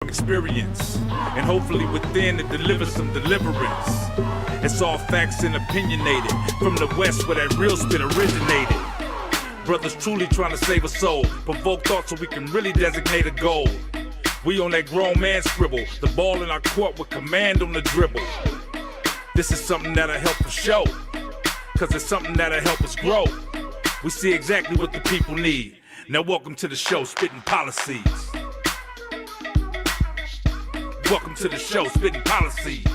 experience, and hopefully within it delivers some deliverance. It's all facts and opinionated from the West where that real spit originated. Brothers truly trying to save a soul, provoke thought so we can really designate a goal. We on that grown man scribble, the ball in our court with command on the dribble. This is something that'll help for show, cause it's something that'll help us grow. We see exactly what the people need. Now welcome to the show, Spitt'n Pollaseedz. Welcome to the show, Spitt'n Pollaseedz.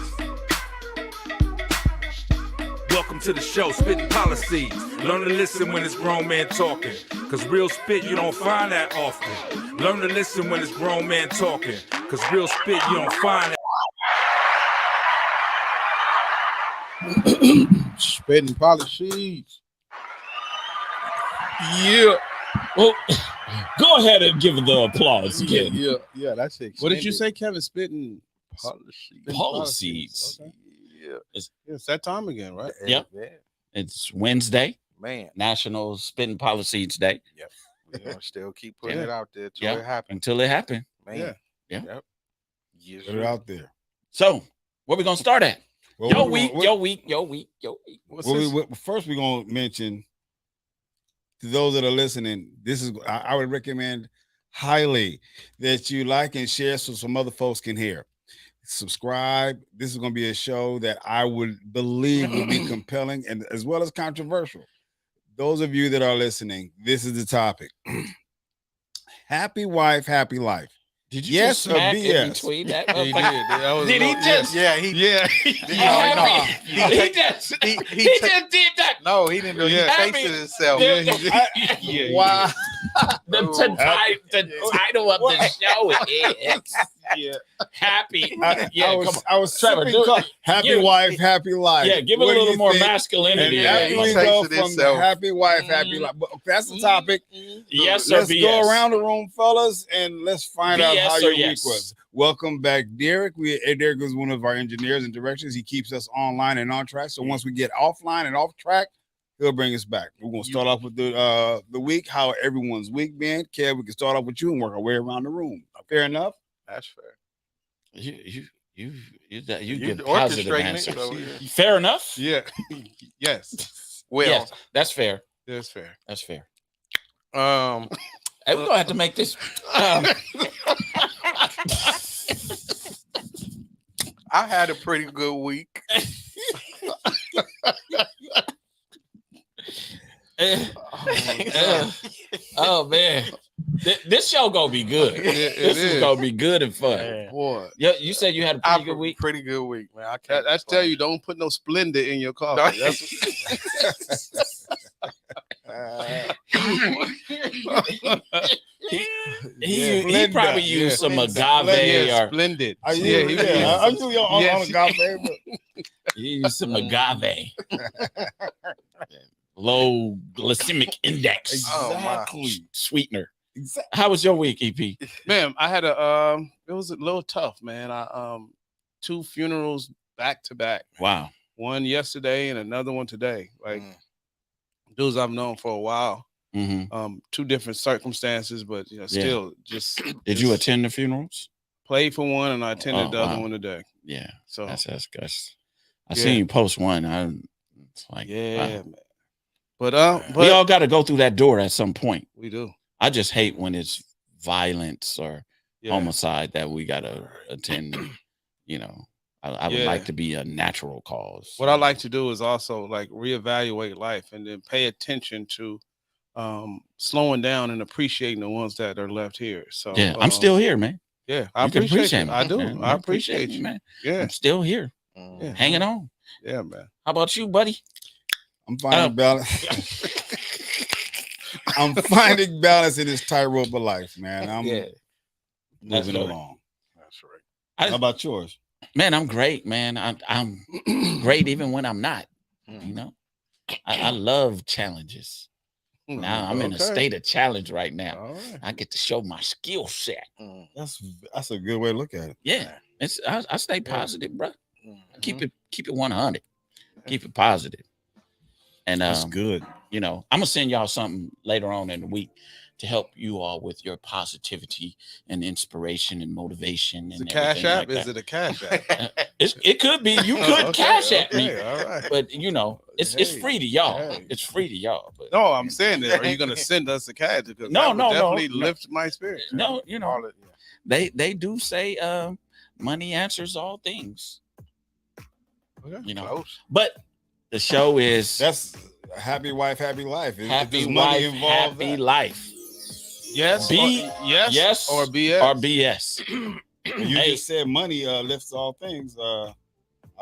Welcome to the show, Spitt'n Pollaseedz. Learn to listen when it's grown man talking, cause real spit you don't find that often. Learn to listen when it's grown man talking, cause real spit you don't find that. Spitt'n Pollaseedz. Yeah. Well, go ahead and give it the applause again. Yeah, that's it. What did you say, Kevin? Spitt'n Pollaseedz. Pollaseedz. Okay. It's that time again, right? Yep. Yeah. It's Wednesday, Man. National Spitt'n Pollaseedz Day. Yep. We're gonna still keep putting it out there till it happens. Until it happens. Man. Yeah. Yep. Yes, put it out there. So, where we gonna start at? Well, Your week. First, we're gonna mention to those that are listening. This is I would recommend highly that you like and share so some other folks can hear. Subscribe. This is going to be a show that I would believe will be compelling and as well as controversial. Those of you that are listening, this is the topic. Happy wife, happy life. Did you yes just or smack BS? in between that? He did. Did he just? Yeah, he just did that. No, he didn't do it. He tasted himself. Wow. The title of the show is Happy. I was Trevor, happy wife, happy life. Yeah, give it a little more masculinity. And after we go from the happy wife, happy life. But that's the topic. Yes or Let's BS? go around the room, fellas, and let's find out how your week yes? was. Welcome back, Derek. Derek is one of our engineers and directors. He keeps us online and on track. So once we get offline and off track, he'll bring us back. We're gonna start off with the week, how everyone's week been. Kev, we can start off with you and work our way around the room. Fair enough? That's fair. You give positive answers. So, Fair enough. yeah. Yes. Well, yes, that's fair. that's fair. That's fair. Hey, we're gonna have to make this. I had a pretty good week. Oh man, this show gonna be good. This is gonna be good and fun. Man. Boy, Yeah, you said you had a pretty good week. Pretty good week, man. I That, that's tell you, don't put no Splendid in your coffee. He probably used some agave or Splendid. I'm usually on agave, but he used some agave. Low glycemic index. exactly. Sweetener. Exactly. How was your week, EP? Man, I had it was a little tough, man. I 2 funerals back to back. Wow. One yesterday and another one today. Like dudes I've known for a while. Mm-hmm. 2 different circumstances, but still just. Did you attend the funerals? Played for one and I attended the other one today. Yeah. So that's I seen you post one. It's like man. But we all got to go through that door at some point. We do. I just hate when it's violence or homicide that we got to attend. I would like to be a natural cause. What I like to do is also like reevaluate life and then pay attention to slowing down and appreciating the ones that are left here. So yeah, I'm still here, man. Yeah, I You can appreciate me, I do. man. I appreciate you, man. Yeah, I'm still here, hanging on. Yeah, man. How about you, buddy? I'm finding balance. I'm finding balance in this tightrope of life, man. I'm moving along. That's right. How about yours? Man, I'm great, man. I'm great even when I'm not. I love challenges. Now I'm in a state of challenge right now. Right. I get to show my skill set. That's a good way to look at it. Yeah, I stay positive, bro. Keep it 100. Keep it positive. And that's good. I'm gonna send y'all something later on in the week to help you all with your positivity and inspiration and motivation. Is and it Cash App? like Is it a Cash App? It could be. You could Okay, cash at me, okay, all right. but it's Hey, free to y'all. hey. It's free to y'all. But No, I'm saying that. Are you gonna send us a cash? Because No, that would no, definitely no. lift my spirit. no, All it, they do say money answers all things. Okay. close. But the show is That's a happy wife, happy life. happy Does money wife, involve happy that? life. Yes, Yes or BS. or BS. You Hey. just said money lifts all things. I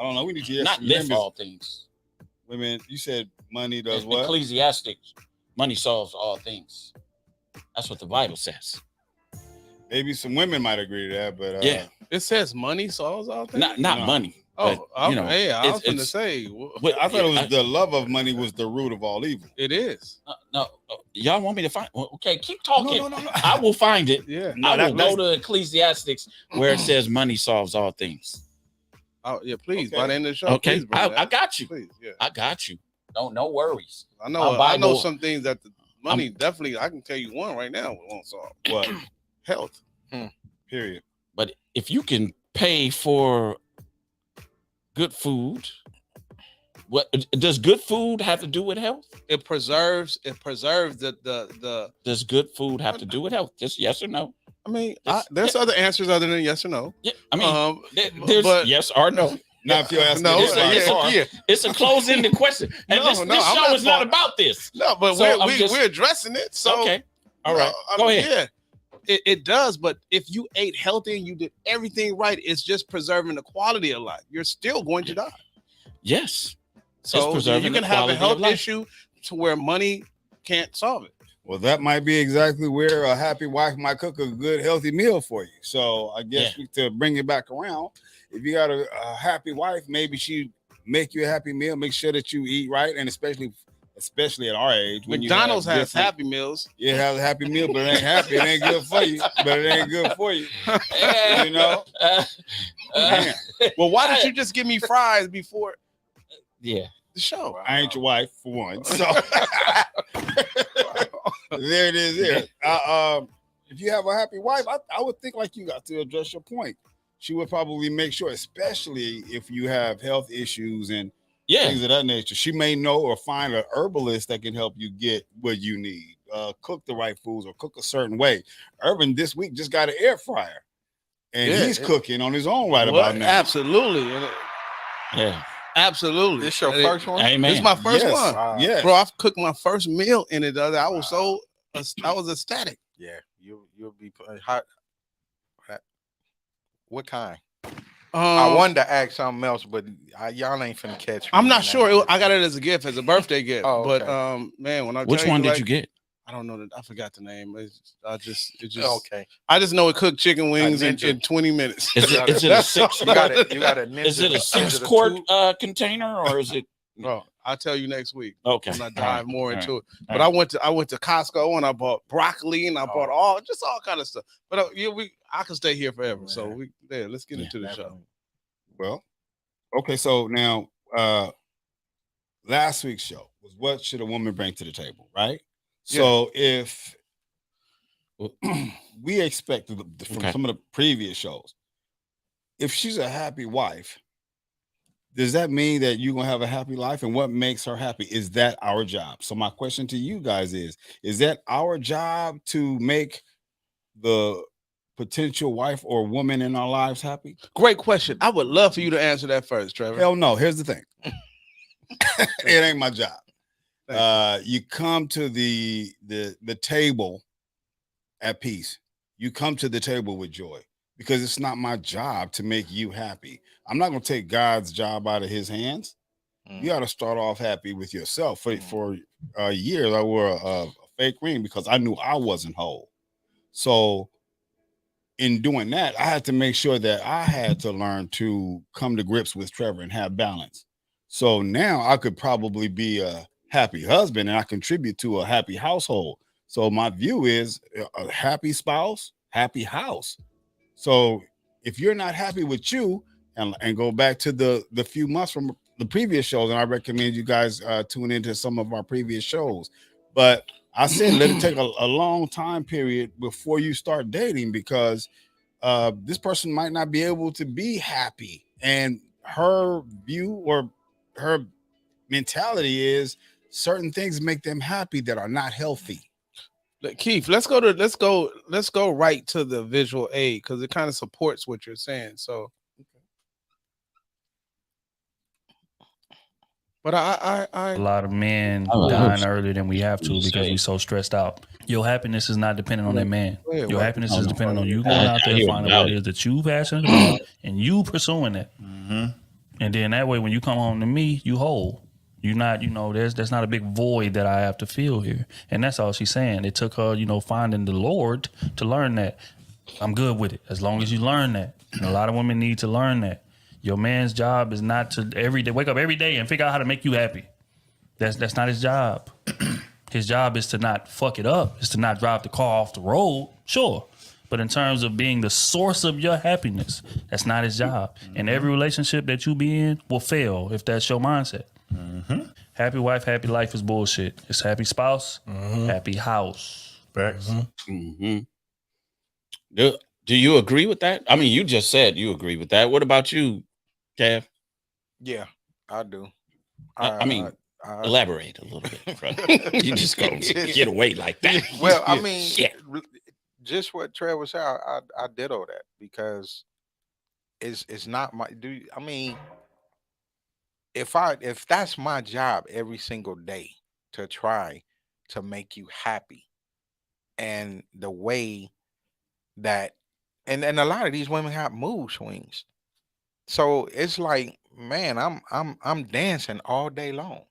don't know. We need to hear Not some lift members. all things. Women, you said money does what? Ecclesiastics, money solves all things. That's what the Bible says. Maybe some women might agree to that, but Yeah. It says money solves all things. Not No. money. Oh, but, you know, hey, I was going to it's- say I thought it was the love of money was the root of all evil. it is. no, y'all want me to find? Well, okay, keep talking. No. I will find it. Yeah. No, I will that's- go to Ecclesiastics where it says money solves all things. Oh, yeah. Please, Okay. by the end of the show, Okay, please bring that. I got you. Please, yeah. I got you. No worries. I know. My I know Bible- some things that the money definitely. I can tell you one right now. Won't solve What? health. Period. But if you can pay for good food, what does good food have to do with health? It preserves. The. Does good food have to do with health? Just yes or no? I mean, Yes. there's other answers other than yes or no. Yeah, I mean, there's but- yes or no. Now, if you ask No, me it's this, a- like, it's It's a closed-ended question, and No, this no, I'm show not is not for- about this. No, but So I'm just- we're addressing it. So Okay, all right, I go mean, ahead. Yeah, it does. But if you ate healthy and you did everything right, it's just preserving the quality of life. You're still going to die. Yes, So preserving you the can have quality a of health life. issue to where money can't solve it. well, that might be exactly where a happy wife might cook a good, healthy meal for you. So I guess to bring it back around, if you got a happy wife, maybe she make you a happy meal. Make sure that you eat right, and especially at our age, when McDonald's you have has different- Happy Meals. It has a happy meal, but it ain't happy. It ain't good for you. But it ain't good for you. You know. Man, Well, why did you just give me fries before yeah. the show? I ain't your wife for one. So there it is. There. If you have a happy wife, I would think like you got to address your point. She would probably make sure, especially if you have health issues and Yeah, things of that nature. She may know or find an herbalist that can help you get what you need. Cook the right foods or cook a certain way. Urban this week just got an air fryer, and Yeah, he's cooking on his own right What? about now. Absolutely. yeah. Absolutely. This your first one? Amen. This is my first Yes. one. Wow. Yes. Bro, I've cooked my first meal in it the other day. I was I was ecstatic. Yeah, you'll be hot. What kind? Um, I wanted to ask something else, but y'all ain't finna catch me. I'm on not that. sure. I got it as a gift, as a birthday gift. Oh, But okay. man, when I Which tell one did like, you get? I don't know. I forgot the name. It just. Okay. I just know it cooked chicken wings in ninja. 20 minutes. Is it a That's six? You got it. You got a ninja. Is it a Is 6 it a quart two? container or is it? Bro, I'll tell you next week Okay. when I all dive right, more all into right. it. But I went to Costco and I bought broccoli and I bought all kind of stuff. But I can stay here forever. So let's get into the show. Well, okay. So now, last week's show was what should a woman bring to the table, right? So if we expect from Okay. some of the previous shows, if she's a happy wife, does that mean that you're gonna have a happy life? And what makes her happy? Is that our job? So my question to you guys is that our job to make the potential wife or woman in our lives happy? Great question. I would love for you to answer that first, Trevor. Hell no. Here's the thing. It ain't my job. Thank You come to the table at peace. You come to the table with joy, because it's not my job to make you happy. I'm not going to take God's job out of his hands. You got to start off happy with yourself. For years, I wore a fake ring because I knew I wasn't whole. So in doing that, I had to make sure that I had to learn to come to grips with Trevor and have balance. So now I could probably be a happy husband and I contribute to a happy household. So my view is a happy spouse, happy house. So if you're not happy with you, and go back to the few months from the previous shows, and I recommend you guys tune into some of our previous shows. But I said let it take a long time period before you start dating, because this person might not be able to be happy, and her view or her mentality is certain things make them happy that are not healthy. Keith, let's go right to the visual aid, because it kind of supports what you're saying. So, but I a lot of men dying earlier than we have to because we so stressed out. Your happiness is not dependent on that man. Your happiness is dependent on you going out there finding what it is that you passionate about and you pursuing it. And then that way, when you come home to me, you whole. You're not, there's not a big void that I have to fill here. And that's all she's saying. It took her, finding the Lord to learn that. I'm good with it as long as you learn that. And a lot of women need to learn that. Your man's job is not to wake up every day and figure out how to make you happy. That's not his job. His job is to not fuck it up. Is to not drive the car off the road. Sure. But in terms of being the source of your happiness, that's not his job. And every relationship that you be in will fail if that's your mindset. Happy wife, happy life is bullshit. It's happy spouse, happy house. Facts. Do you agree with that? I mean, you just said you agree with that. What about you, Kev? Yeah, I do. I mean, elaborate a little bit, brother. You just gonna get away like that. Well, I mean, just what Trevor said, I ditto that, because it's not my dude. I mean, if that's my job every single day to try to make you happy, and the way that and a lot of these women have mood swings, so it's like, man, I'm dancing all day long,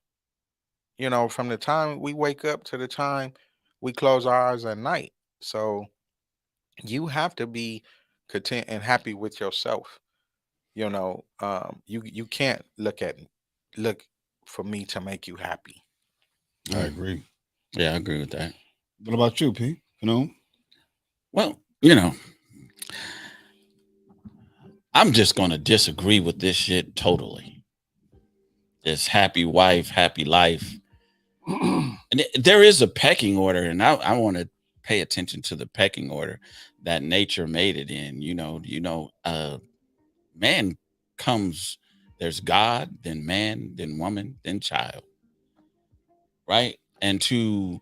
from the time we wake up to the time we close our eyes at night. So you have to be content and happy with yourself. You can't look for me to make you happy. I agree. Yeah, I agree with that. What about you, P? Well, I'm just gonna disagree with this shit totally. This happy wife, happy life. And there is a pecking order, and I want to pay attention to the pecking order that nature made it in. Man comes, there's God, then man, then woman, then child. Right? And to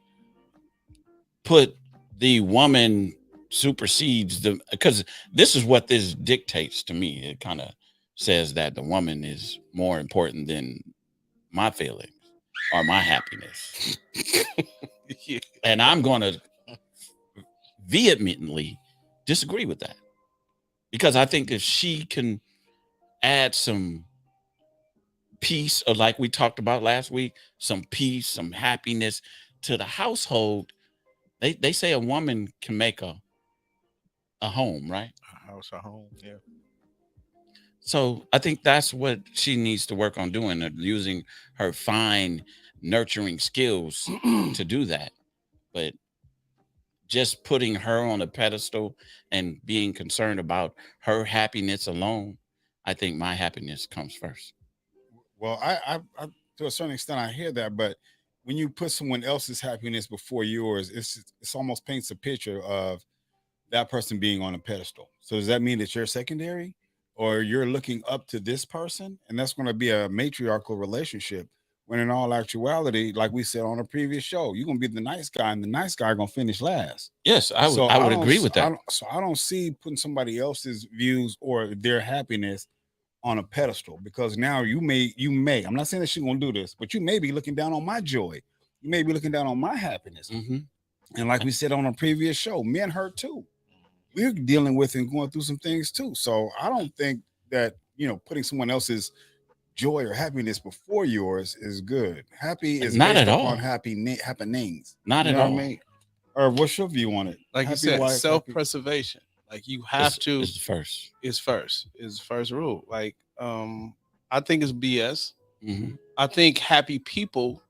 put the woman supersedes because this is what this dictates to me. It kind of says that the woman is more important than my feelings or my happiness. And I'm going to vehemently disagree with that, because I think if she can add some peace, or like we talked about last week, some peace, some happiness to the household, they say a woman can make a home, right? A house, a home, yeah. So I think that's what she needs to work on doing, using her fine nurturing skills to do that. But just putting her on a pedestal and being concerned about her happiness alone, I think my happiness comes first. Well, I to a certain extent I hear that, but when you put someone else's happiness before yours, it's almost paints a picture of that person being on a pedestal. So does that mean that you're secondary, or you're looking up to this person, and that's going to be a matriarchal relationship? When in all actuality, like we said on a previous show, you're going to be the nice guy, and the nice guy going to finish last. Yes, I would agree with that. I don't see putting somebody else's views or their happiness on a pedestal, because now you may, I'm not saying that she's going to do this, but you may be looking down on my joy. You may be looking down on my happiness. And like we said on a previous show, men hurt too. We're dealing with and going through some things too. So I don't think that, putting someone else's joy or happiness before yours is good. Happy is not based at all upon happenings. Not at all. What I mean? Or what's your view on it? Like happy you said, wife, self-preservation. Like you have to. It's first. Is first rule. Like I think it's BS. I think happy people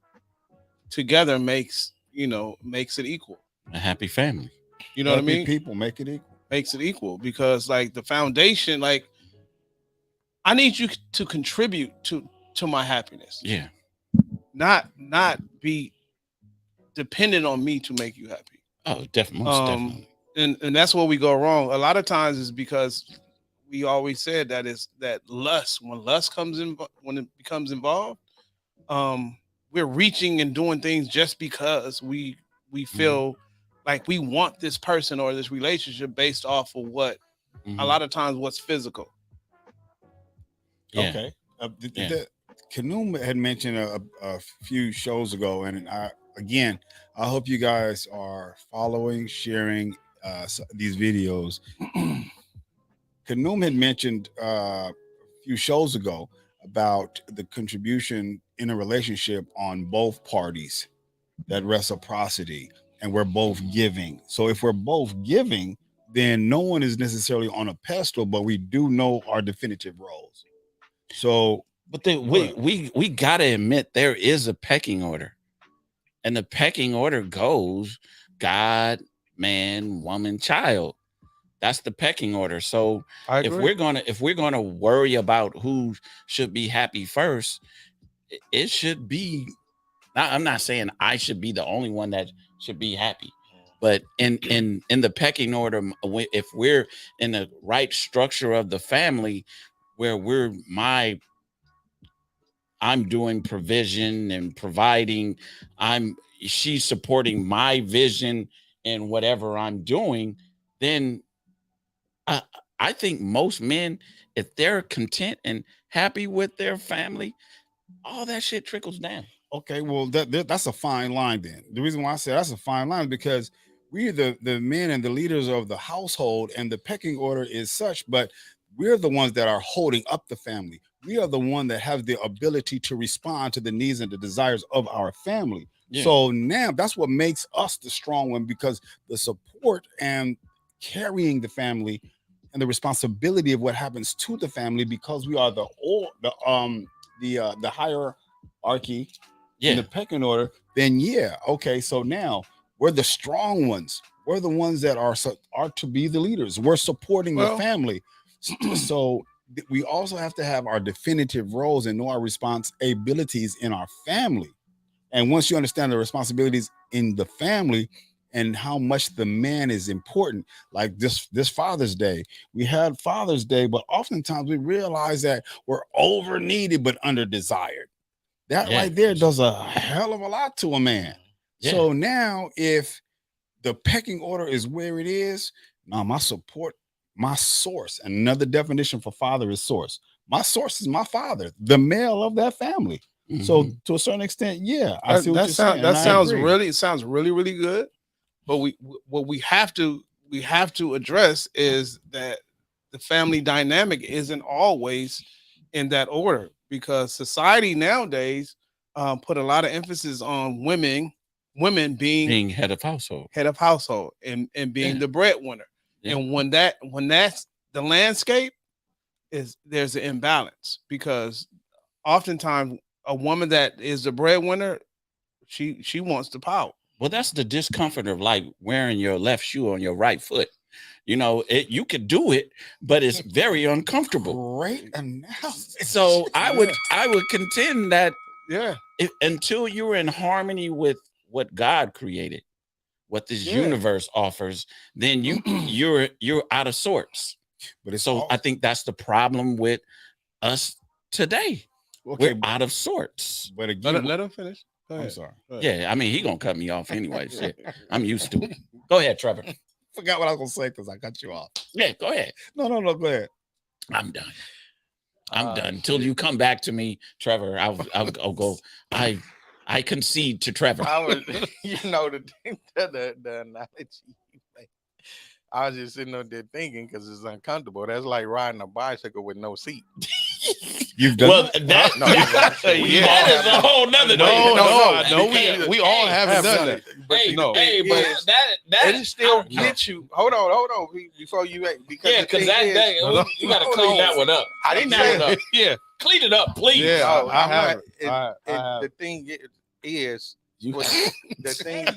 together makes it equal. A happy family. You know what I mean? People make it equal. Makes it equal, because like the foundation, like I need you to contribute to my happiness. Yeah. Not be dependent on me to make you happy. Oh, definitely, most definitely. And that's where we go wrong. A lot of times is because we always said that is that lust. When lust comes in, when it becomes involved, we're reaching and doing things just because we feel like we want this person or this relationship based off of what a lot of times what's physical. Yeah. Okay. Kanum had mentioned a few shows ago, and I hope you guys are following, sharing these videos. Kanum had mentioned a few shows ago about the contribution in a relationship on both parties, that reciprocity, and we're both giving. So if we're both giving, then no one is necessarily on a pedestal, but we do know our definitive roles. So, but we gotta admit there is a pecking order, and the pecking order goes God, man, woman, child. That's the pecking order. So if we're gonna worry about who should be happy first, it should be. I'm not saying I should be the only one that should be happy, but in the pecking order, if we're in the right structure of the family, where I'm doing provision and providing, she's supporting my vision and whatever I'm doing, then I think most men, if they're content and happy with their family, all that shit trickles down. Okay, well, that's a fine line then. The reason why I say that's a fine line is because we're the men and the leaders of the household, and the pecking order is such, but we're the ones that are holding up the family. We are the one that have the ability to respond to the needs and the desires of our family. Yeah. So now that's what makes us the strong one, because the support and carrying the family and the responsibility of what happens to the family, because we are the hierarchy in the pecking order, then okay, so now we're the strong ones. We're the ones that are to be the leaders. We're supporting the family. So we also have to have our definitive roles and know our responsibilities in our family. And once you understand the responsibilities in the family and how much the man is important, like this Father's Day, we had Father's Day, but oftentimes we realize that we're over needed but under desired. That right there does a hell of a lot to a man. Yeah. So now if the pecking order is where it is, now my support, my source, another definition for father is source. My source is my father, the male of that family. Mm-hmm. So to a certain extent, I see what you're saying. That sounds really, really good. But what we have to address is that the family dynamic isn't always in that order, because society nowadays put a lot of emphasis on women being head of household and being the breadwinner. Yeah. And when that's the landscape, there's an imbalance, because oftentimes a woman that is the breadwinner, she wants the power. Well, that's the discomfort of like wearing your left shoe on your right foot. You know, you could do it, but it's very uncomfortable. Great analysis. So I would contend that until you're in harmony with what God created, what this universe offers, then you're out of sorts. But I think that's the problem with us today. Okay, we're out of sorts. But again, let him finish. I'm sorry. Yeah, I mean, he gonna cut me off anyway. Shit. I'm used to it. Go ahead, Trevor. Forgot what I was gonna say because I cut you off. Yeah, go ahead. No, go ahead. I'm done. Until you come back to me, Trevor. I'll go. I concede to Trevor. The analogy. I was just sitting up there thinking because it's uncomfortable. That's like riding a bicycle with no seat. You've done that is a whole nother No, we all haven't done that. But it still gets you. Hold on, before you, because because that day you got to clean that one up. I didn't say it. Yeah, clean it up, please. Yeah, I have. The thing is, the thing.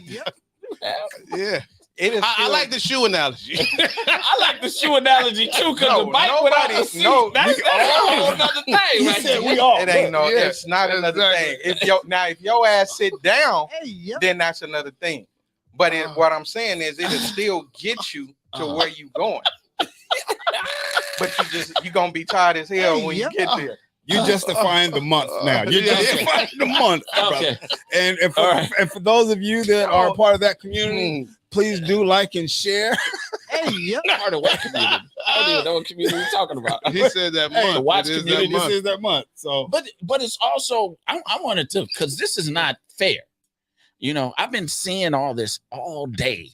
It is. I like the shoe analogy. I like the shoe analogy too, because the bike without a seat, that's a whole other thing. Right there. It ain't no. It's not another thing. If your ass sit down, then that's another thing. But what I'm saying is, it'll still get you to where you going. But you're gonna be tired as hell when you get there. You justifying the month now. You're justifying the month. Okay. And for those of you that are a part of that community, please do like and share. Part of what community? I don't even know what community you're talking about. He said that month. The watch community. This is that month. So, but it's also I wanted to, because this is not fair. You know, I've been seeing all this all day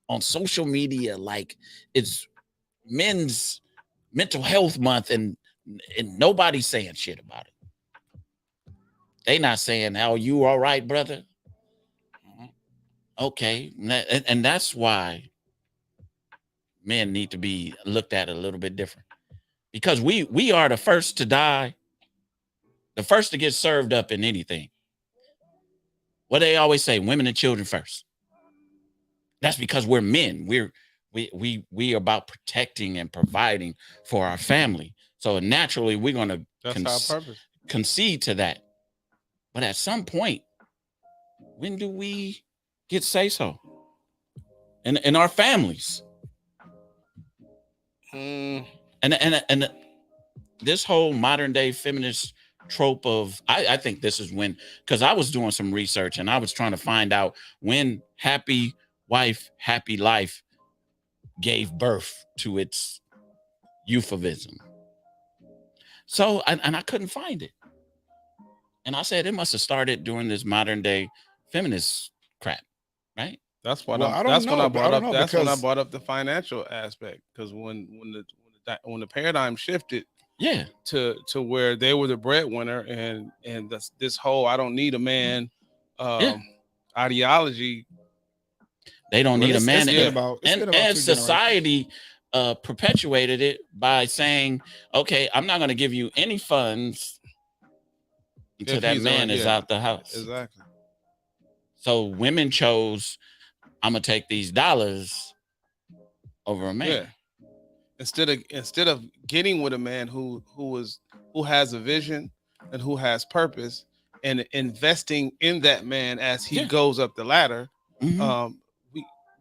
on social media, like it's Men's Mental Health Month, and nobody's saying shit about it. They not saying, "Oh, you all right, brother?" Okay, and that's why men need to be looked at a little bit different, because we are the first to die, the first to get served up in anything. What they always say, women and children first. That's because we're men. We are about protecting and providing for our family. So naturally, we're going to concede to that. But at some point, when do we get say so? In our families. And this whole modern day feminist trope of, I think this is when, because I was doing some research and I was trying to find out when happy wife, happy life gave birth to its euphemism. So, and I couldn't find it. And I said, it must have started during this modern day feminist crap, right? That's when I brought up the financial aspect, because when the paradigm shifted, to where they were the breadwinner, and this whole "I don't need a man" ideology. They don't need a man, and society perpetuated it by saying, "Okay, I'm not going to give you any funds until that man is out the house." Exactly. So women chose, I'm gonna take these dollars over a man. Yeah. Instead of getting with a man who has a vision and who has purpose, and investing in that man as he goes up the ladder,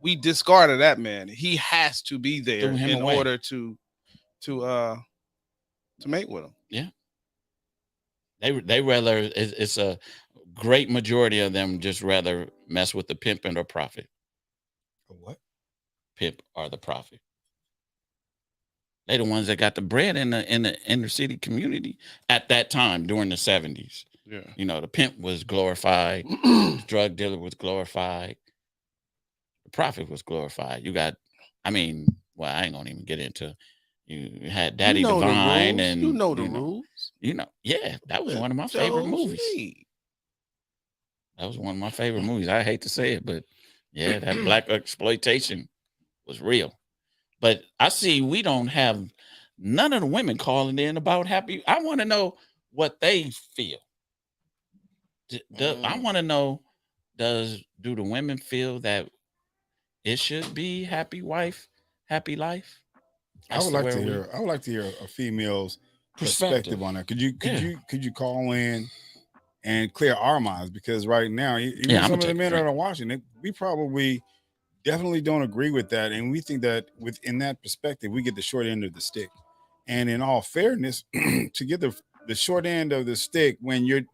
we discarded that man. He has to be there in order to mate with him. Yeah. They rather, it's a great majority of them just rather mess with the pimp and or prophet. What? Pimp or the prophet. They the ones that got the bread in the inner city community at that time during the 70s. Yeah. You know, the pimp was glorified, the drug dealer was glorified, the prophet was glorified. You got, I ain't gonna even get into. You had Daddy Divine, and the rules. You know, that was one of my favorite movies. That was one of my favorite movies. I hate to say it, but yeah, that black exploitation was real. But I see we don't have none of the women calling in about happy. I want to know what they feel. I want to know, do the women feel that it should be happy wife, happy life? I would like to hear a female's perspective on that. Could you call in and clear our minds? Because right now, even some of the men that are watching it, we probably definitely don't agree with that, and we think that within that perspective, we get the short end of the stick. And in all fairness, to get the short end of the stick when you're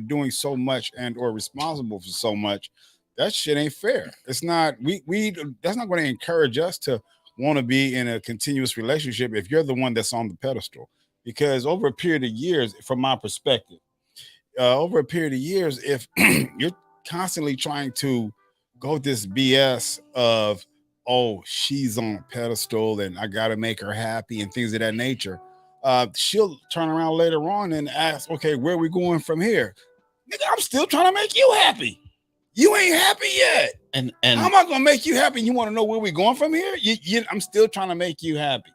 doing so much and or responsible for so much, that shit ain't fair. It's not. That's not going to encourage us to want to be in a continuous relationship if you're the one that's on the pedestal. Because over a period of years, from my perspective, if you're constantly trying to go this BS of, oh, she's on a pedestal and I got to make her happy and things of that nature, she'll turn around later on and ask, okay, where are we going from here? Nigga, I'm still trying to make you happy. You ain't happy yet. And how am I going to make you happy? You want to know where we're going from here? I'm still trying to make you happy.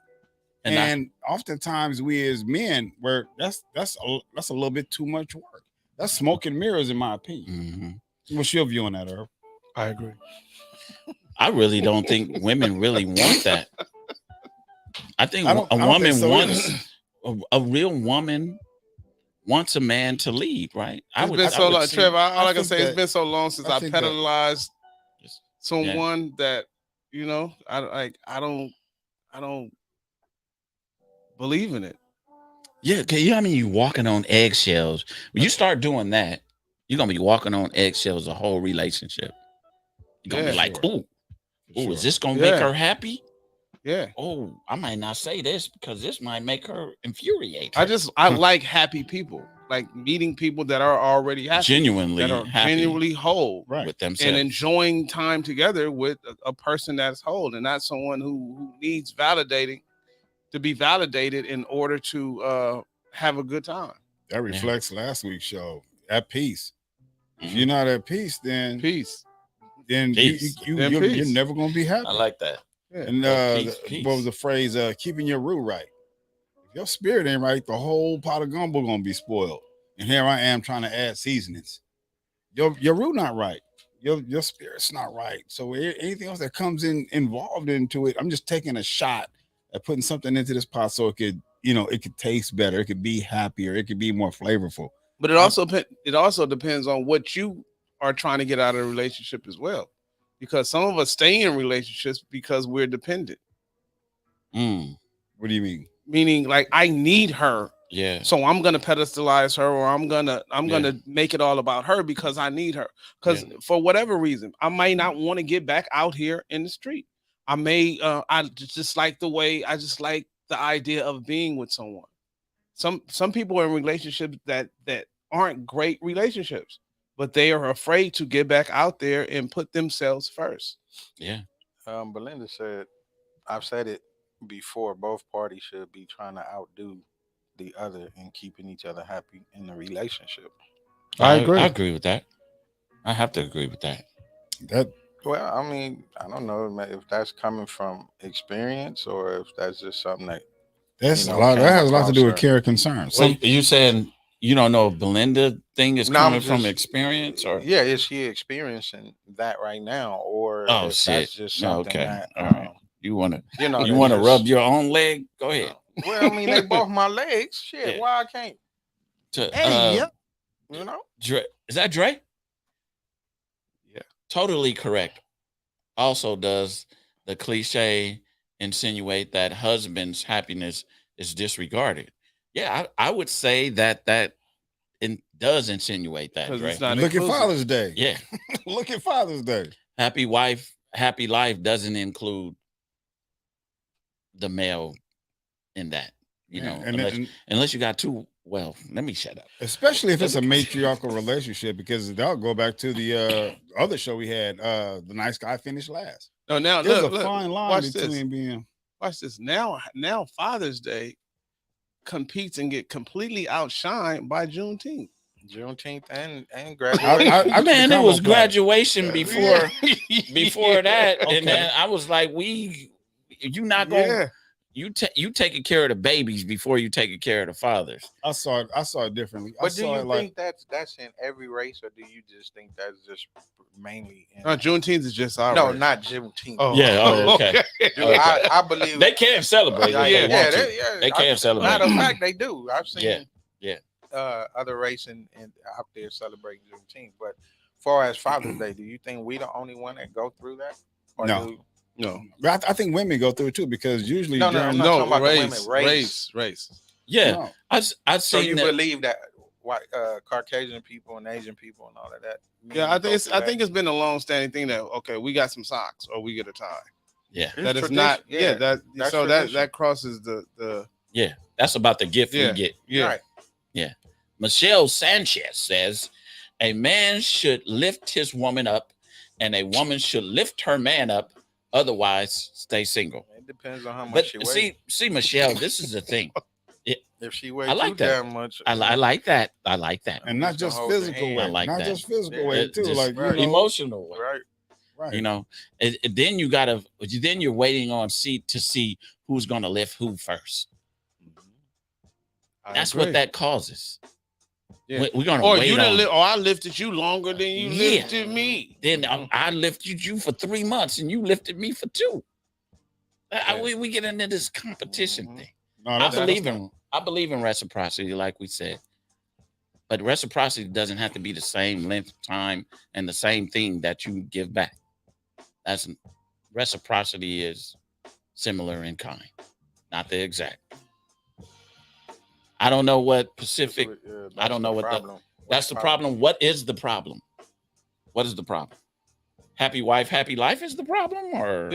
And oftentimes we as men, that's a little bit too much work. That's smoke and mirrors, in my opinion. What's your view on that, Earl? I agree. I really don't think women really want that. I think I don't woman think so wants a real woman wants a man to lead, right? It's been so long, Trevor. All I can say, it's been so long since I pedalized someone that I don't believe in it. Yeah, you know what I mean? You walking on eggshells. When you start doing that, you're gonna be walking on eggshells the whole relationship. You're gonna be like, ooh, is this gonna make her happy? Yeah. Oh, I might not say this because this might make her infuriated. I like happy people, like meeting people that are already happy, genuinely happy, genuinely whole, with themselves, and enjoying time together with a person that's whole, and not someone who needs validating to be validated in order to have a good time. That reflects last week's show. At peace. If you're not at peace, then peace. Then you're never gonna be happy. I like that. Yeah. And peace. What was the phrase? Keeping your root right. If your spirit ain't right, the whole pot of gumbo gonna be spoiled. And here I am trying to add seasonings. Your root not right. Your spirit's not right. So anything else that comes involved into it, I'm just taking a shot at putting something into this pot so it could, it could taste better. It could be happier. It could be more flavorful. But it also depends on what you are trying to get out of a relationship as well. Because some of us stay in relationships because we're dependent. What do you mean? Meaning, like, I need her. Yeah. So I'm gonna pedestalize her, or I'm gonna make it all about her because I need her. Because for whatever reason, I may not want to get back out here in the street. I may I just like the idea of being with someone. Some people are in relationships that aren't great relationships, but they are afraid to get back out there and put themselves first. Yeah. Belinda said, I've said it before, both parties should be trying to outdo the other and keeping each other happy in the relationship. I agree with that. I have to agree with that. Well, I mean, I don't know if that's coming from experience or if that's just something that that has a lot to do with care and concern. So you saying you don't know if Belinda thing is coming from experience, or is she experiencing that right now, or if that's just something that all right. You want to rub your own leg? Go ahead. Well, I mean, they both my legs. Shit, why I can't? Dre, is that Dre? Yeah, totally correct. Also, does the cliche insinuate that husband's happiness is disregarded? Yeah, I would say that does insinuate that. Dre. Look at Father's Day. Yeah, look at Father's Day. Happy wife, happy life doesn't include the male in that, unless you got two. Well, let me shut up. Especially if it's a matriarchal relationship, because that'll go back to the other show we had. The nice guy finished last. No, now there's a fine line between being. Watch this. Now Father's Day competes and get completely outshined by Juneteenth. Juneteenth and graduation. Man, it was graduation before that, and then I was like, you not gonna you taking care of the babies before you taking care of the fathers. I saw it differently. But do you think that's in every race, or do you just think that's just mainly in Juneteenth is just our race. Not Juneteenth. Okay. Dude, I believe they can't celebrate. They can't celebrate. Matter of fact, they do. I've seen other race and out there celebrating Juneteenth. But far as Father's Day, do you think we the only one that go through that? Or No, but I think women go through it too, because usually I'm not talking about the women. Race. Yeah, no. I've so seen you that. Believe that white Caucasian people and Asian people and all of that. Yeah, I think it's been a long-standing thing that we got some socks or we get a tie. Yeah, that is not. Yeah, that crosses the. Yeah, that's about the gift we get. Yeah, right. Yeah. Michelle Sanchez says a man should lift his woman up, and a woman should lift her man up. Otherwise, stay single. It depends on how much she weighs. See, Michelle, this is the thing. If she weighs too damn much, I like that. I like that. And not just physical weight. I like not that. Just physical weight too, like emotional weight. Right. You know, then you're waiting on to see who's gonna lift who first. That's what that causes. Yeah. We're gonna or wait you didn't on. or I lifted you longer than you lifted me. Then I lifted you for 3 months and you lifted me for 2. We get into this competition thing. No, I believe in reciprocity, like we said. But reciprocity doesn't have to be the same length of time and the same thing that you give back. Reciprocity is similar in kind, not the exact. I don't know what Pacific. I don't know what that's the problem. What is the problem? What is the problem? Happy wife, happy life is the problem, or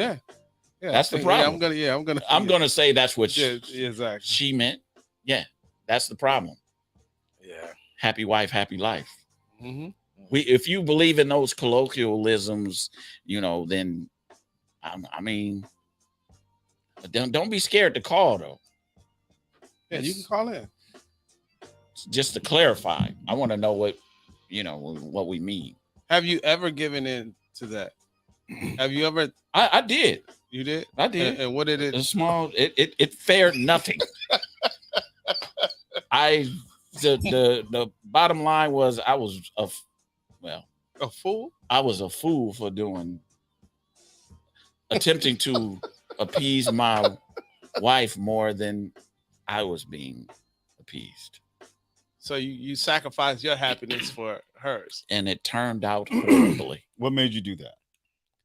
that's the problem. I'm gonna say that's what exactly she meant. Yeah, that's the problem. Yeah, happy wife, happy life. Mm-hmm. If you believe in those colloquialisms, then I mean, don't be scared to call though. Yeah, you can call in. Just to clarify, I want to know what we mean. Have you ever given in to that? Have you ever? I did. You did? I did. And what did it? It fared nothing. The bottom line was I was a fool. I was a fool for attempting to appease my wife more than I was being appeased. So you sacrificed your happiness for hers, and it turned out horribly. What made you do that?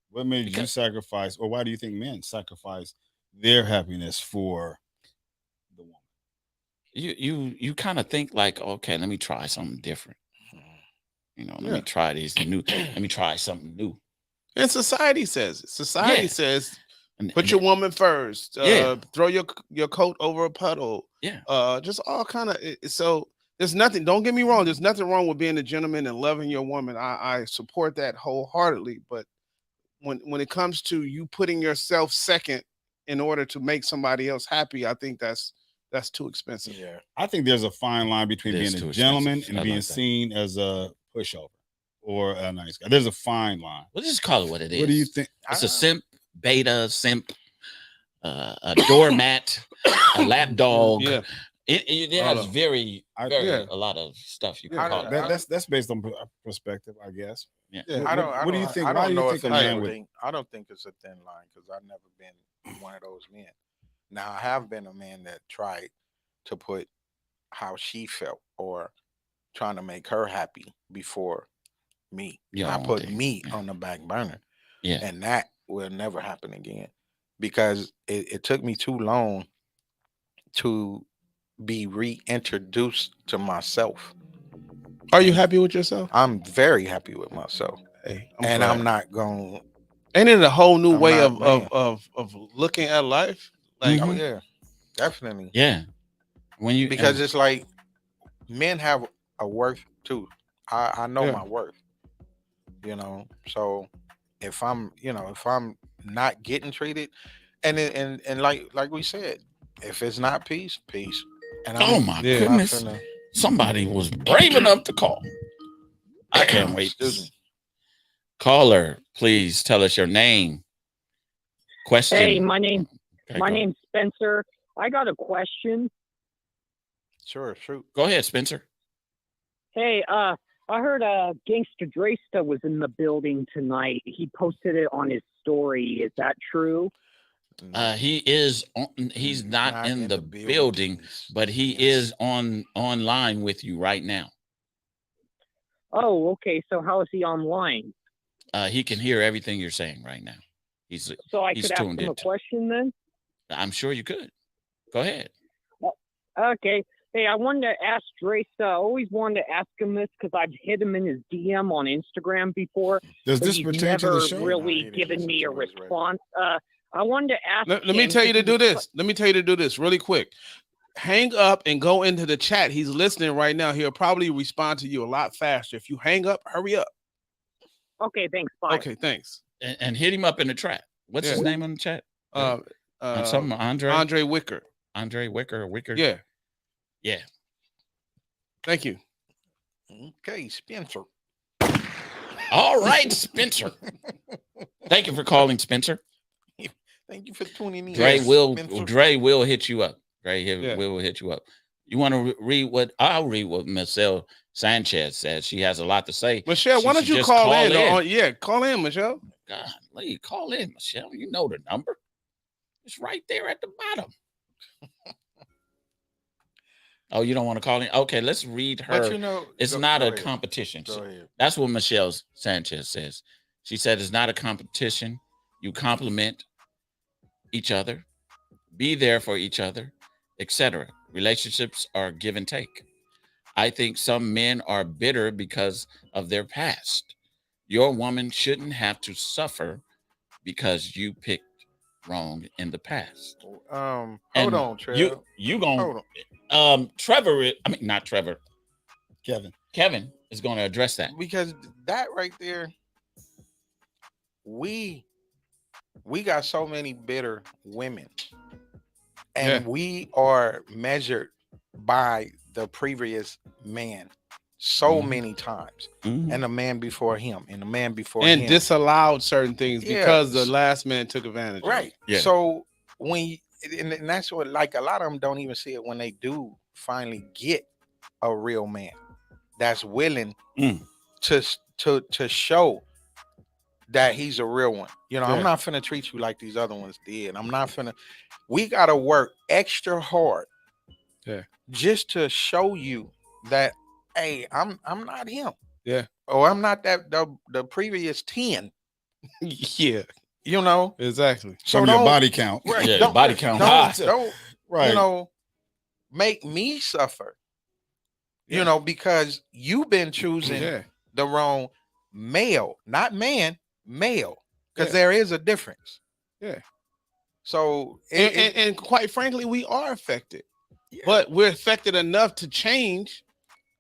What made you sacrifice, or why do you think men sacrifice their happiness for the woman? You kind of think like, okay, let me try something different. Let me try these new. Let me try something new. And society says it. Society says put your woman first. Throw your coat over a puddle. Yeah. Just all kind of. So there's nothing. Don't get me wrong. There's nothing wrong with being a gentleman and loving your woman. I support that wholeheartedly. But when it comes to you putting yourself second in order to make somebody else happy, I think that's too expensive. Yeah. I think there's a fine line between being a gentleman and being seen as a pushover or a nice guy. There's a fine line. We'll just call it what it is. What do you think? It's a simp, beta, simp, a doormat, a lap dog. Yeah. It has a lot of stuff you can call it. That's based on perspective, I guess. Yeah. What do you think? I don't know if I don't think it's a thin line because I've never been one of those men. Now I have been a man that tried to put how she felt or trying to make her happy before me. I put me on the back burner. Yeah. And that will never happen again because it took me too long to be reintroduced to myself. Are you happy with yourself? I'm very happy with myself. Hey, I'm not going. Ain't it a whole new way of looking at life? Like, oh yeah, definitely. Yeah. Because it's like men have a worth too. I know my worth. So if I'm not getting treated, and like we said, if it's not peace. And my goodness. Somebody was brave enough to call. I can't wait. Caller, please tell us your name. Question. Hey, my name's Spencer. I got a question. Sure, shoot. Go ahead, Spencer. Hey, I heard Gangsta Dresta was in the building tonight. He posted it on his story. Is that true? He is. He's not in the building, but he is online with you right now. Oh, okay. So how is he online? He can hear everything you're saying right now. So I could ask him a question then? I'm sure you could. Go ahead. Okay. Hey, I wanted to ask Dresta. I always wanted to ask him this because I've hit him in his DM on Instagram before. Does this pertain to the show? Never really given me a response. I wanted to ask. Let me tell you to do this. Let me tell you to do this really quick. Hang up and go into the chat. He's listening right now. He'll probably respond to you a lot faster. If you hang up, hurry up. Okay, thanks. Bye. Okay, thanks. And hit him up in the chat. What's his name on the chat? Something Andre Wicker. Andre Wicker. Yeah. Yeah. Thank you. Okay, Spencer. All right, Spencer. Thank you for calling, Spencer. Thank you for tuning in. Dre will hit you up. Dre will hit you up. You want to read what? I'll read what Michelle Sanchez says. She has a lot to say. Michelle, why don't you just call in? Yeah, call in, Michelle. God, call in, Michelle. You know the number. It's right there at the bottom. Oh, you don't want to call in? Okay, let's read her. But it's not a competition. That's what Michelle Sanchez says. She said it's not a competition. You compliment each other, be there for each other, etc. Relationships are give and take. I think some men are bitter because of their past. Your woman shouldn't have to suffer because you picked wrong in the past. Hold on, Trevor. You gonna Trevor, I mean not Trevor. Kevin is going to address that. Because that right there, we got so many bitter women. And we are measured by the previous man so many times. And the man before him and the man before him. And disallowed certain things because the last man took advantage. Right. Yeah. So and that's what, like, a lot of them don't even see it when they do finally get a real man that's willing to show that he's a real one. You know, I'm not finna treat you like these other ones did. We gotta work extra hard just to show you that, hey, I'm not him. Yeah. Or I'm not that the previous 10. Yeah. You know? Exactly. So from your body count. Right. Yeah, body count. Don't you know, make me suffer. You know, because you've been choosing the wrong male, not man, male. Because there is a difference. Yeah. So and quite frankly, we are affected. But we're affected enough to change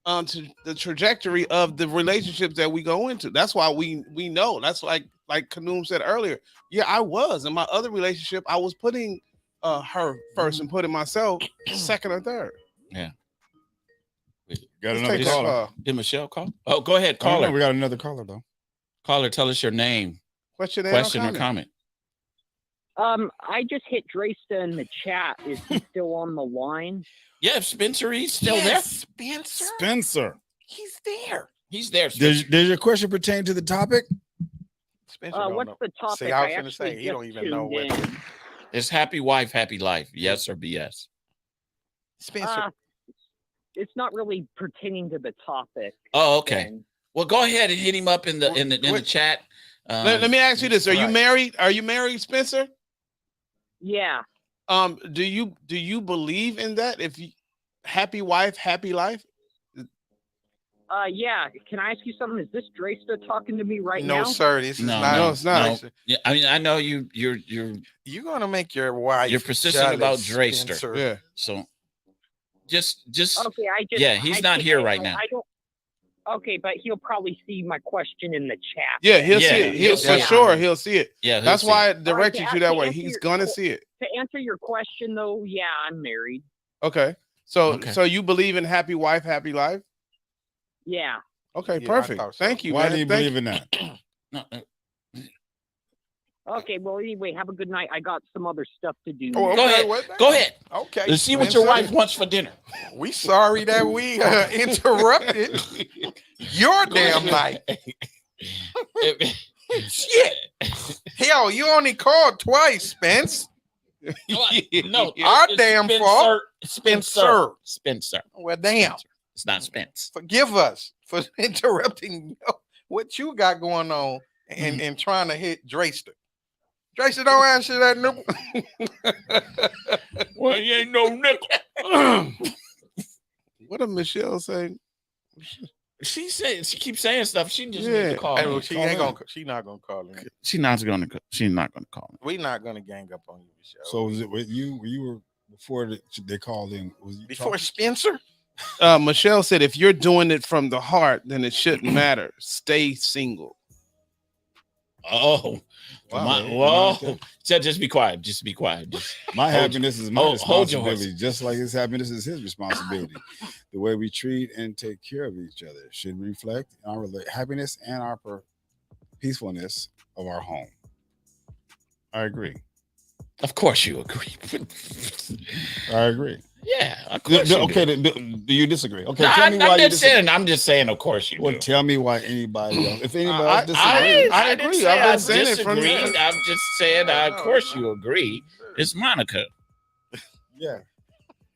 to the trajectory of the relationships that we go into. That's why we know. That's like Kanoom said earlier. Yeah, I was in my other relationship. I was putting her first and putting myself second or third. Yeah. Got another caller. Did Michelle call? Oh, go ahead, caller. We got another caller though. Caller, tell us your name. Question or comment. I just hit Dresta in the chat. Is he still on the line? Yeah, Spencer, he's still there. Spencer. He's there. He's there. Does your question pertain to the topic? Spencer what's the topic? See, I was going to say, he don't even know what. It's happy wife, happy life. Yes or BS? Spencer. It's not really pertaining to the topic. Oh, okay. Well, go ahead and hit him up in the chat. Let me ask you this: Are you married? Are you married, Spencer? Yeah. Do you believe in that? If you happy wife, happy life? Yeah. Can I ask you something? Is this Dresta talking to me right now? No, sir. This is not. No, it's not. No. Yeah, I mean, I know you're gonna make your wife. You're persistent about Dresta. Spencer. Yeah. So just okay. He's not here right now. I don't. Okay, but he'll probably see my question in the chat. Yeah, he'll see it. He'll see it. Yeah, that's why I directed you that way. He's gonna see it. To answer your question, though, yeah, I'm married. Okay, so you believe in happy wife, happy life? Yeah. Okay, perfect. So. Thank you. Why do you believe in that? Okay, well, anyway, have a good night. I got some other stuff to do. Oh, okay. Go ahead. Okay. Let's see what your wife wants for dinner. We sorry that we interrupted your damn night. Shit. Hell, you only called twice, Spence. No, our damn fault. Spencer. Well, damn. It's not Spence. Forgive us for interrupting what you got going on and trying to hit Dresta. Dresta, don't answer that nickel. Well, you ain't no nickel. What did Michelle say? She keeps saying stuff. She just needs to call. Hey, she's not gonna call in. She's not gonna call in. We're not gonna gang up on you, Michelle. So was it with you? You were before they called in. Was you before Spencer? Michelle said, if you're doing it from the heart, then it shouldn't matter. Stay single. Oh, wow. Just be quiet. Just be quiet. My happiness is my responsibility, just like his happiness is his responsibility. The way we treat and take care of each other should reflect our happiness and our peacefulness of our home. I agree. Of course you agree. I agree. Yeah, of course. Okay, do you disagree? Okay, No, tell me why you disagree. I'm just saying, of course you do. Tell me why anybody else. If anybody else disagrees, I agree. I've been saying it from the I'm just saying, of course you agree. It's Monica. Yeah.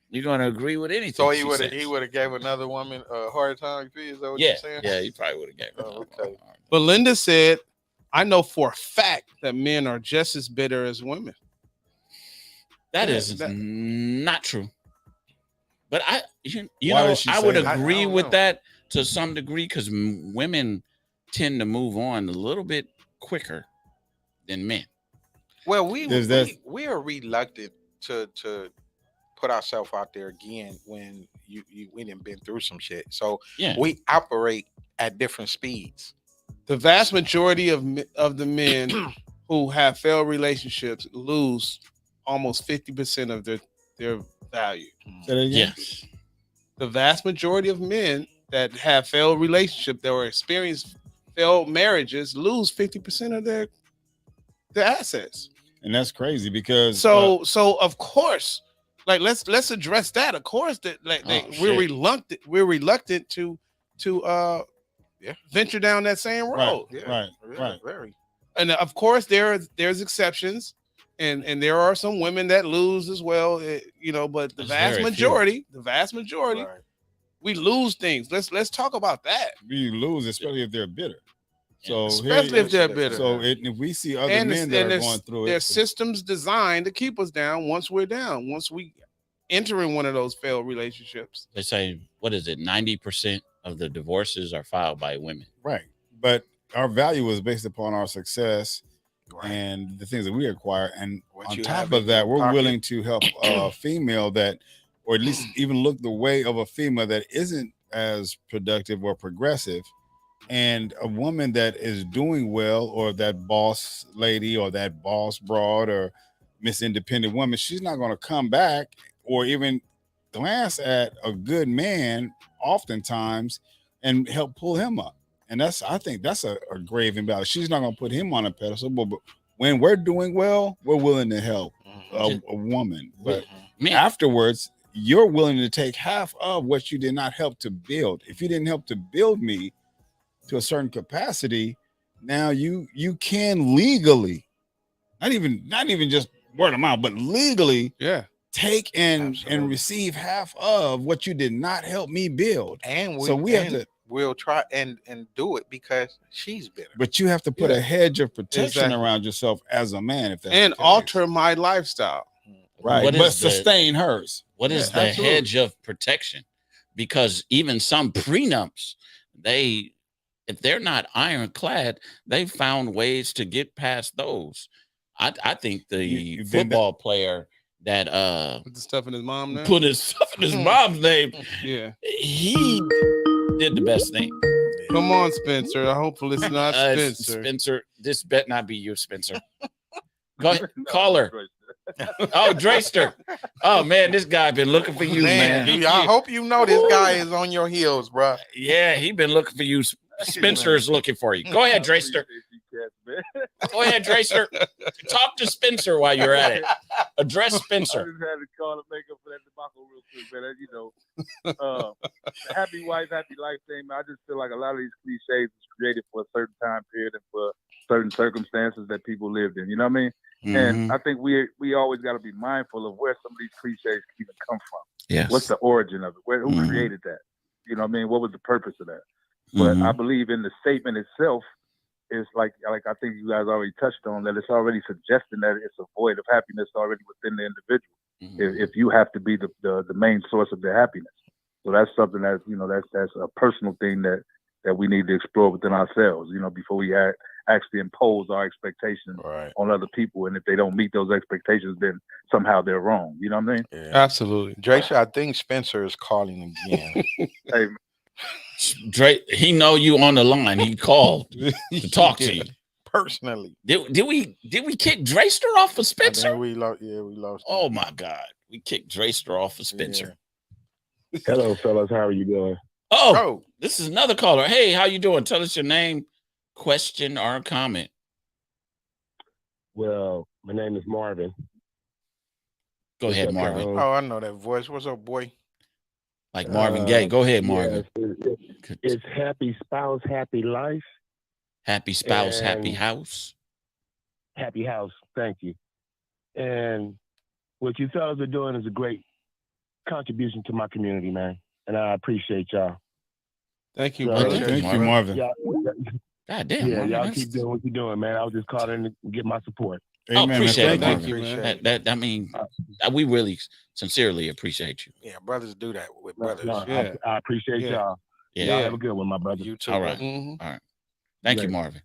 You're gonna agree with anything. So he would have gave another woman a hard time. Is that what you're saying? Yeah, he probably would have gave her. Okay. But Linda said, I know for a fact that men are just as bitter as women. That is not true. But I would agree with that to some degree because women tend to move on a little bit quicker than men. Well, we are reluctant to put ourselves out there again when we didn't been through some shit. So we operate at different speeds. The vast majority of the men who have failed relationships lose almost 50% of their value. Yes. The vast majority of men that have failed relationships that were experienced failed marriages lose 50% of their assets. And that's crazy because so of course, like let's address that. Of course that we're reluctant to venture down that same road. Right. Very. And of course there's exceptions. And there are some women that lose as well, but the vast majority, right, we lose things. Let's talk about that. We lose, especially if they're bitter. So especially if they're bitter. So if we see other men that are going through it, there's systems designed to keep us down once we're down. Once we enter in one of those failed relationships. They say, what is it? 90% of the divorces are filed by women. Right. But our value is based upon our success. Right. And the things that we acquire, and on top of that, we're willing to help a female that, or at least even look the way of a female that isn't as productive or progressive, and a woman that is doing well, or that boss lady, or that boss broad, or Miss Independent woman. She's not going to come back or even glance at a good man, oftentimes, and help pull him up. And I think that's a grave imbalance. She's not going to put him on a pedestal, but when we're doing well, we're willing to help a woman. But afterwards, you're willing to take half of what you did not help to build. If you didn't help to build me to a certain capacity, now you can legally, not even just word of mouth, but legally, take and receive half of what you did not help me build. And we'll try and do it because she's bitter. But you have to put a hedge of protection around yourself as a man, if that's and alter my lifestyle, right? But sustain hers. What is the hedge of protection? Because even some prenups, if they're not ironclad, they've found ways to get past those. I think the football player that put the stuff in his mom's name. Put his stuff in his mom's name. Yeah, he did the best thing. Come on, Spencer. Hopefully it's not Spencer. Spencer, this bet not be you, Spencer. Go ahead, call her. Oh, Drayster. Oh man, this guy been looking for you, man. I hope you know this guy is on your heels, bro. Yeah, he been looking for you. Spencer is looking for you. Go ahead, Drayster. Go ahead, Drayster. Talk to Spencer while you're at it. Address Spencer. I just had to call and make up for that debacle real quick, man. The happy wife, happy life thing, man. I just feel like a lot of these cliches was created for a certain time period and for certain circumstances that people lived in. You know what I mean? Mm-hmm. And I think we always got to be mindful of where some of these cliches even come from. Yes. What's the origin of it? Who created that? You know what I mean? What was the purpose of that? But I believe in the statement itself is like I think you guys already touched on, that it's already suggesting that it's a void of happiness already within the individual. If you have to be the main source of their happiness. So that's something that, that's a personal thing that we need to explore within ourselves, before we actually impose our expectations on other people. And if they don't meet those expectations, then somehow they're wrong. You know what I mean? Yeah. Absolutely. Draysha, I think Spencer is calling again. Hey, man. Drake, he know you on the line. He called to talk to you personally. Did we kick Drayster off of Spencer? We lost. Oh my God, we kicked Drayster off of Spencer. Yeah. Hello, fellas. How are you doing? Oh, this is another caller. Hey, how you doing? Tell us your name, question, or comment. Well, my name is Marvin. Go ahead, Marvin. Oh, I know that voice. What's up, boy? Like Marvin Gaye. Go ahead, Marvin. Yes, it's happy spouse, happy life. Happy spouse, happy house. Happy house. Thank you. And what you fellas are doing is a great contribution to my community, man. And I appreciate y'all. Thank you, brother. brother. Thank you, Marvin. God damn. Yeah, Marvin, y'all keep doing what you're doing, man. I was just calling to get my support. Amen, appreciate it, Thank you, man. I mean, we really sincerely appreciate you. Yeah, brothers do that with brothers. Yeah. I appreciate y'all. Yeah. Y'all have a good one, my brother. You too. All right. Mm-hmm. All right. Thank you, Marvin.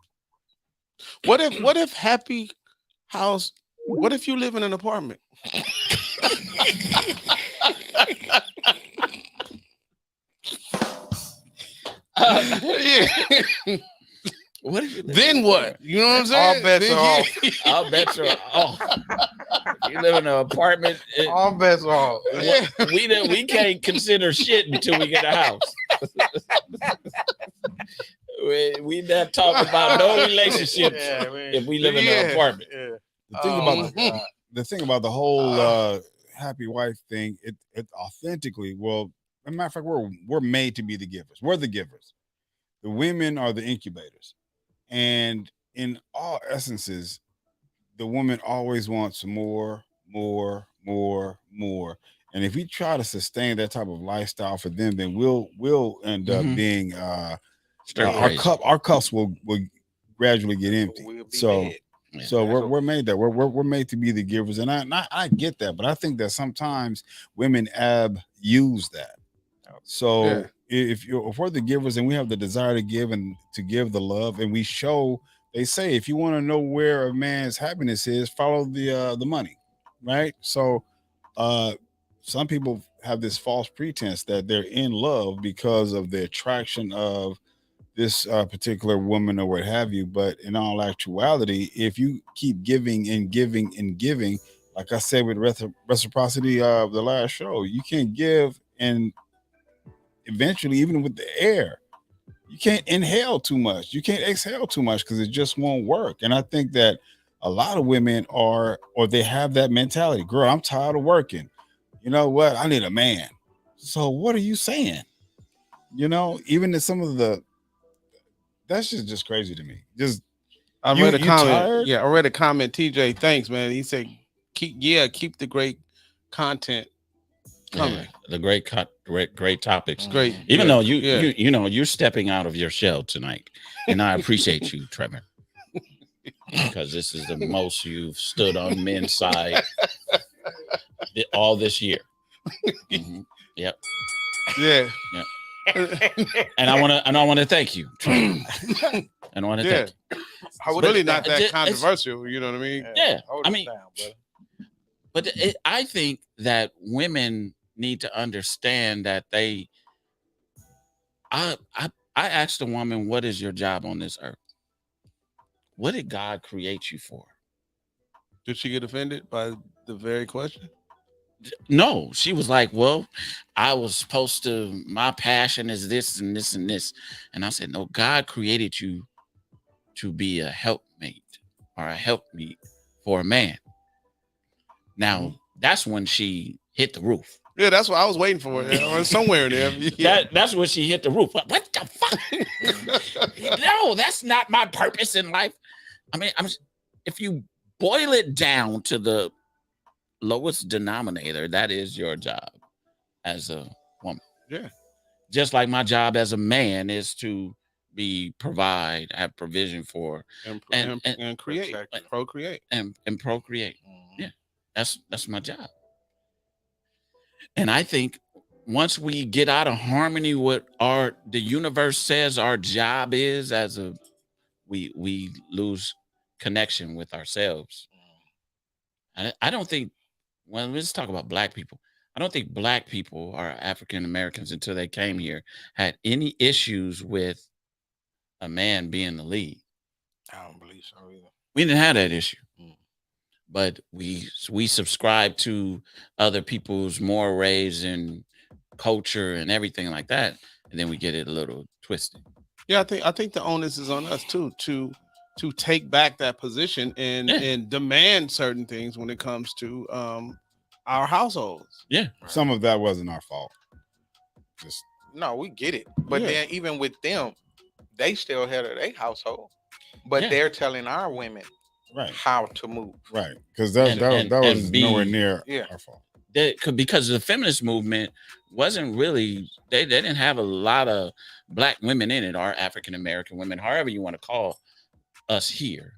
What if happy house? What if you live in an apartment? Yeah. What if you then what? You know what I'm saying? All bets are off. All bets are off. You live in an apartment. All bets are off. We can't consider shit until we get a house. we not talking about no relationships if we live in an apartment. Yeah. The thing about the whole happy wife thing, it authentically, well, as a matter of fact, we're made to be the givers. We're the givers. The women are the incubators. And in all essences, the woman always wants more. And if we try to sustain that type of lifestyle for them, then we'll end up being our cups will gradually get empty. So we're made that we're made to be the givers, and I get that, but I think that sometimes women abuse that. So if we're the givers and we have the desire to give and to give the love, and we show, they say if you want to know where a man's happiness is, follow the money, right? So some people have this false pretense that they're in love because of the attraction of this particular woman or what have you. But in all actuality, if you keep giving and giving and giving, like I said with reciprocity of the last show, you can give, and eventually, even with the air, you can't inhale too much, you can't exhale too much, because it just won't work. And I think that a lot of women or they have that mentality. Girl, I'm tired of working. You know what? I need a man. So what are you saying? You know, even in some of that's just crazy to me. Just I read a comment. Tired? Yeah, I read a comment. TJ, thanks, man. He said, keep the great content coming. Yeah, the great topics. Great. Even though you're stepping out of your shell tonight, and I appreciate you, Trevor, because this is the most you've stood on men's side all this year. Mm-hmm. Yep. Yeah. Yep. And I want to thank you. And I want to thank you. It's really not that controversial, you know what I mean? Yeah. I mean, but I think that women need to understand that I asked a woman, what is your job on this earth? What did God create you for? Did she get offended by the very question? No, she was like, well, I was supposed to, my passion is this and this and this. And I said, no, God created you to be a helpmate or a helpmeet for a man. Now, that's when she hit the roof. Yeah, that's what I was waiting for. Or somewhere there. Yeah. That's when she hit the roof. What the fuck? No, that's not my purpose in life. I mean, if you boil it down to the lowest denominator, that is your job as a woman. Yeah. Just like my job as a man is to have provision for and create, procreate. And procreate. Yeah. That's my job. And I think once we get out of harmony with the universe says our job is, we lose connection with ourselves. I don't think, well, let's talk about Black people. I don't think Black people or African Americans until they came here had any issues with a man being the lead. I don't believe so either. We didn't have that issue. But we subscribe to other people's mores and culture and everything like that, and then we get it a little twisted. Yeah, I think the onus is on us too to take back that position and demand certain things when it comes to our households. Yeah. Some of that wasn't our fault. Just no, we get it. But then even with them, they still had their household. But they're telling our women how to move. Right. Because that was nowhere near our fault. Because the feminist movement wasn't really, they didn't have a lot of black women in it, or African American women, however you want to call us here.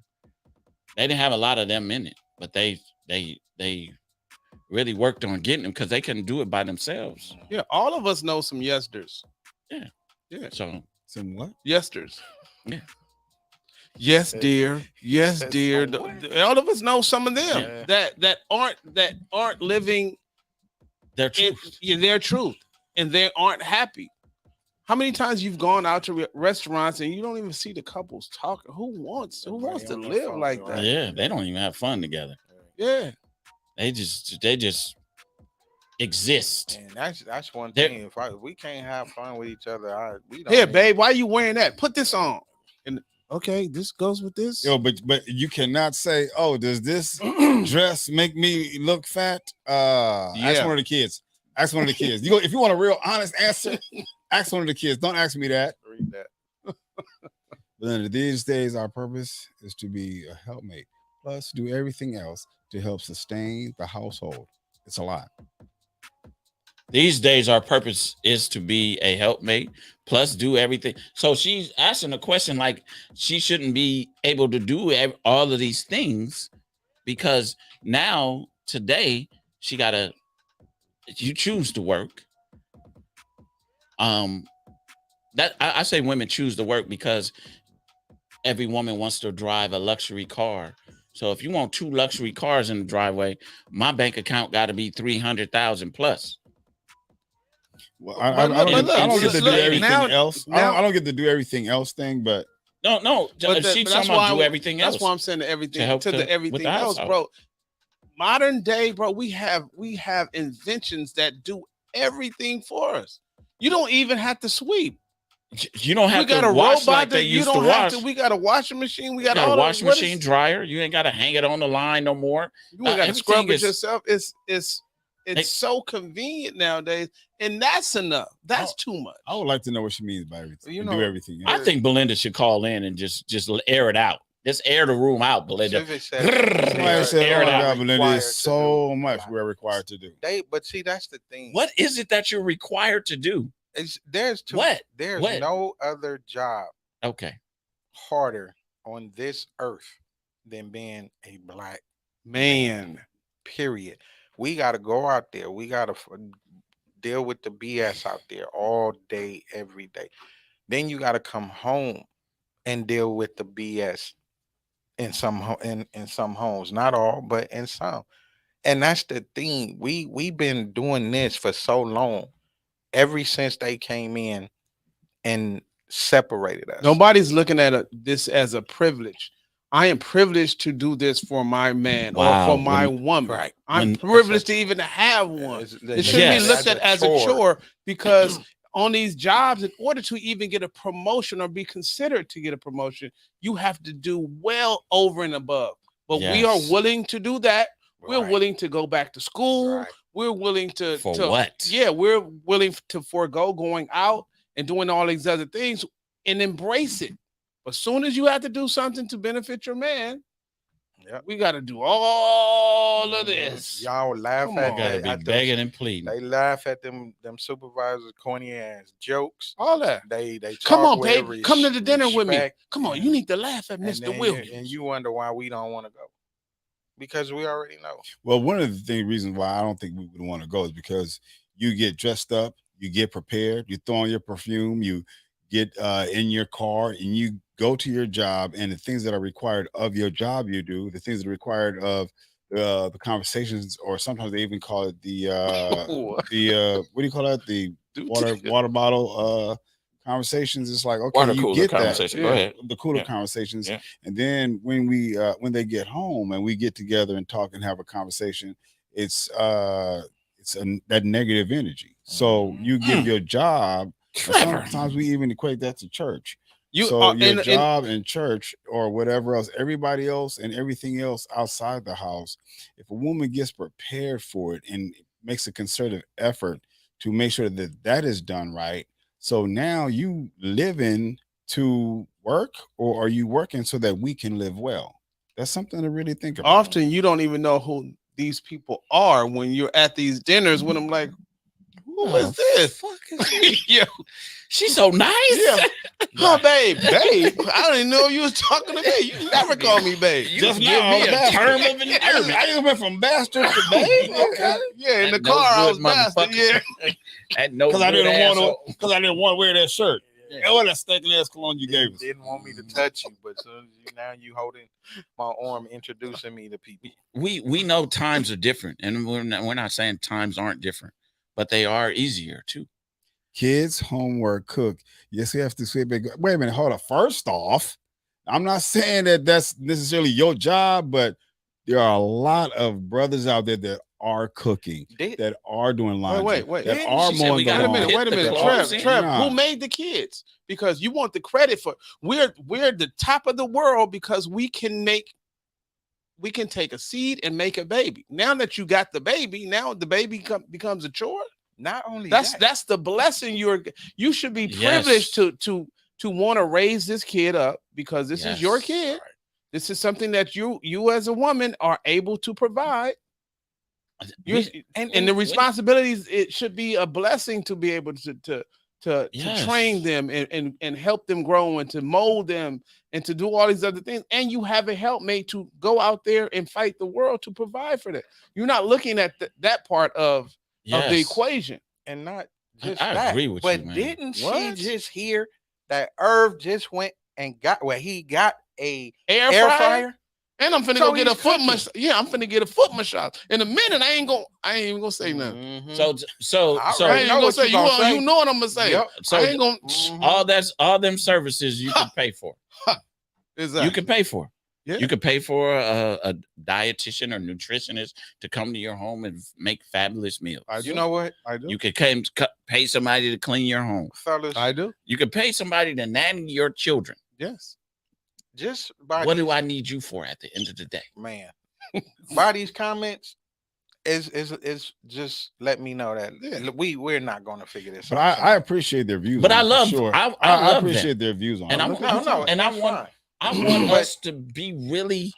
They didn't have a lot of them in it, but they really worked on getting them because they couldn't do it by themselves. Yeah, all of us know some yesters. Yeah. So some what? Yesters. Yeah. Yes, dear. Yes, dear. All of us know some of them that aren't living their truth. Their truth, and they aren't happy. How many times you've gone out to restaurants and you don't even see the couples talking? Who wants to live like that? Yeah, they don't even have fun together. Yeah, they just exist. And that's one thing. If we can't have fun with each other, we don't. Here, babe, why are you wearing that? Put this on. And okay, this goes with this. Yo, but you cannot say, "Oh, does this dress make me look fat?" Ask one of the kids. Ask one of the kids. If you want a real honest answer, ask one of the kids. Don't ask me that. Read that. But then these days, our purpose is to be a helpmate, plus do everything else to help sustain the household. It's a lot. These days, our purpose is to be a helpmate, plus do everything. So she's asking a question like she shouldn't be able to do all of these things because now, today, you choose to work. That I say women choose to work because every woman wants to drive a luxury car. So if you want 2 luxury cars in the driveway, my bank account got to be 300,000 plus. Well, I don't get to do everything else. I don't get to do everything else thing, but no. She's talking about do everything else. That's why I'm saying everything everything else, bro. Modern day, bro, we have inventions that do everything for us. You don't even have to sweep. You don't have to wash like they used to wash. We got a washing machine. We got a washing machine, dryer. You ain't got to hang it on the line no more. You ain't got to scrub it yourself. It's so convenient nowadays, and that's enough. That's too much. I would like to know what she means by everything. Do everything. I think Belinda should call in and just air it out. Just air the room out, Belinda. Somebody said, "Oh my God, Belinda, is so much we're required to do." But see, that's the thing. What is it that you're required to do? There's no other job harder on this earth than being a black man. Period. We got to go out there. We got to deal with the BS out there all day, every day. Then you got to come home and deal with the BS in some homes, not all, but in some. And that's the thing. We've been doing this for so long. Ever since they came in and separated us. Nobody's looking at this as a privilege. I am privileged to do this for my man or for my woman. Right. I'm privileged to even have one. It shouldn't be looked at as a chore because on these jobs, in order to even get a promotion or be considered to get a promotion, you have to do well over and above. But we are willing to do that. We're willing to go back to school. Right. We're willing to what? Yeah, we're willing to forego going out and doing all these other things and embrace it. But as soon as you have to do something to benefit your man, we got to do all of this. Y'all laugh at begging and pleading. They laugh at them supervisors' corny ass jokes. All that. They come on, babe. Come to the dinner with me. Come on, you need to laugh at Mr. Williams. And you wonder why we don't want to go. Because we already know. Well, one of the reasons why I don't think we would want to go is because you get dressed up, you get prepared, you throw on your perfume, you get in your car, and you go to your job, and the things that are required of your job you do, the things that are required of the conversations, or sometimes they even call it the what do you call that? The water bottle conversations. It's like, okay, you get that. Go ahead. The cooler conversations. Yeah. And then when they get home and we get together and talk and have a conversation, it's that negative energy. So you give your job, sometimes we even equate that to church. Your job in church or whatever else, everybody else and everything else outside the house, if a woman gets prepared for it and makes a concerted effort to make sure that is done right. So now you living to work, or are you working so that we can live well? That's something to really think about. Often you don't even know who these people are when you're at these dinners when I'm like, who is this? Fuck is she? Yeah. She's so nice. Yeah. Oh, babe. I didn't even know you was talking to me. You never call me babe. You just give me a term of endearment. I just went from bastard to babe. Okay. Yeah, in the car I was bastard. Yeah. Because I didn't want to wear that shirt. Yeah. What that stinking ass cologne you gave us. Didn't want me to touch you, but now you holding my arm, introducing me to people. We know times are different, and we're not saying times aren't different, but they are easier too. Kids, homework, cook. Yes, we have to say, wait a minute, hold on. First off, I'm not saying that that's necessarily your job, but there are a lot of brothers out there that are cooking, that are doing laundry, wait. that are mowing the lawn. Wait a minute, Trev, who made the kids? Because you want the credit for we're the top of the world because we can take a seed and make a baby. Now that you got the baby, now the baby becomes a chore. Not only that's the blessing you should be privileged to want to raise this kid up because this is your kid. This is something that you as a woman are able to provide. And the responsibilities, it should be a blessing to be able to train them and help them grow and to mold them and to do all these other things. And you have a helpmate to go out there and fight the world to provide for that. You're not looking at that part of the equation. And not just I that. agree with but you, man. Didn't she just hear that Irv just went and got he got a air fryer? And I'm finna go get a foot massage. Yeah, I'm finna get a foot massage. In a minute, I ain't even gonna say nothing. Mm-hmm. So I ain't gonna say you know what I'm gonna say. Yep. So I ain't gonna all them services you can pay for. Exactly. You can pay for. Yeah. You could pay for a dietitian or nutritionist to come to your home and make fabulous meals. You know what? I do. You could pay somebody to clean your home. Fellas, I do. You could pay somebody to nanny your children. Yes. Just by what do I need you for at the end of the day? Man, by these comments is just let me know that we're not going to figure this out. But I appreciate their views. But I love I appreciate their views on and it. I want us to be really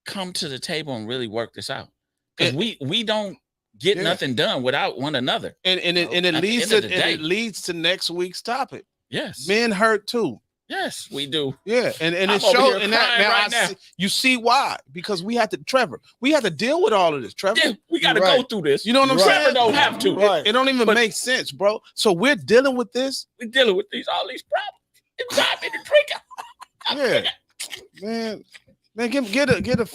come to the table and really work this out because we don't get nothing done without one another. And it leads to next week's topic. Yes, men hurt too. Yes, we do. Yeah, and it shows. And now you see why? Because we have to deal with all of this. Trevor, yeah, we got to go through this. You know what I'm saying? Trevor don't have to. It don't even make sense, bro. So we're dealing with this. We're dealing with all these problems. It's time to drink. Yeah, man, get a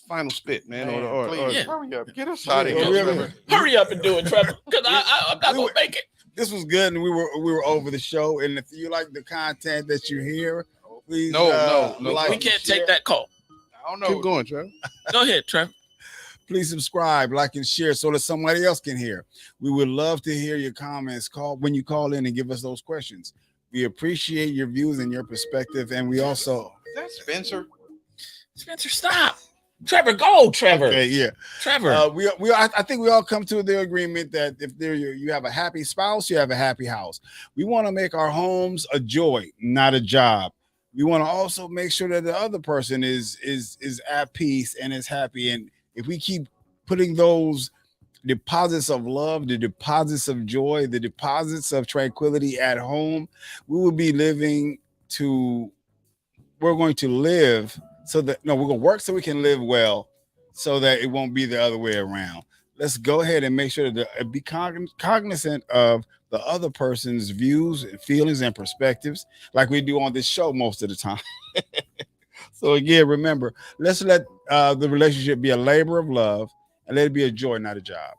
final spit, man. Please, hurry up, get us out of here. Hurry up and do it, Trevor, because I'm not gonna make it. This was good, and we were over the show. And if you like the content that you hear, please no, we can't take that call. I don't know. Keep going, Trevor. Go ahead, Trevor. Please subscribe, like, and share so that somebody else can hear. We would love to hear your comments. When you call in and give us those questions. We appreciate your views and your perspective, and we also. Is that Spencer? Spencer, stop. Trevor, go, Trevor. Okay, yeah, Trevor. I think we all come to the agreement that if you have a happy spouse, you have a happy house. We want to make our homes a joy, not a job. We want to also make sure that the other person is at peace and is happy. And if we keep putting those deposits of love, the deposits of joy, the deposits of tranquility at home, we're going to live. We're going to work so we can live well so that it won't be the other way around. Let's go ahead and make sure that be cognizant of the other person's views, feelings, and perspectives like we do on this show most of the time. So again, remember, let's let the relationship be a labor of love and let it be a joy, not a job.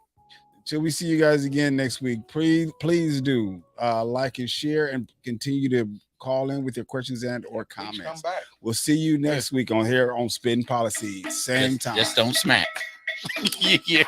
Till we see you guys again next week, please do like and share and continue to call in with your questions and or comments. We'll see you next week on Spitt'n Pollaseedz. Same time. Just don't smack. Yeah.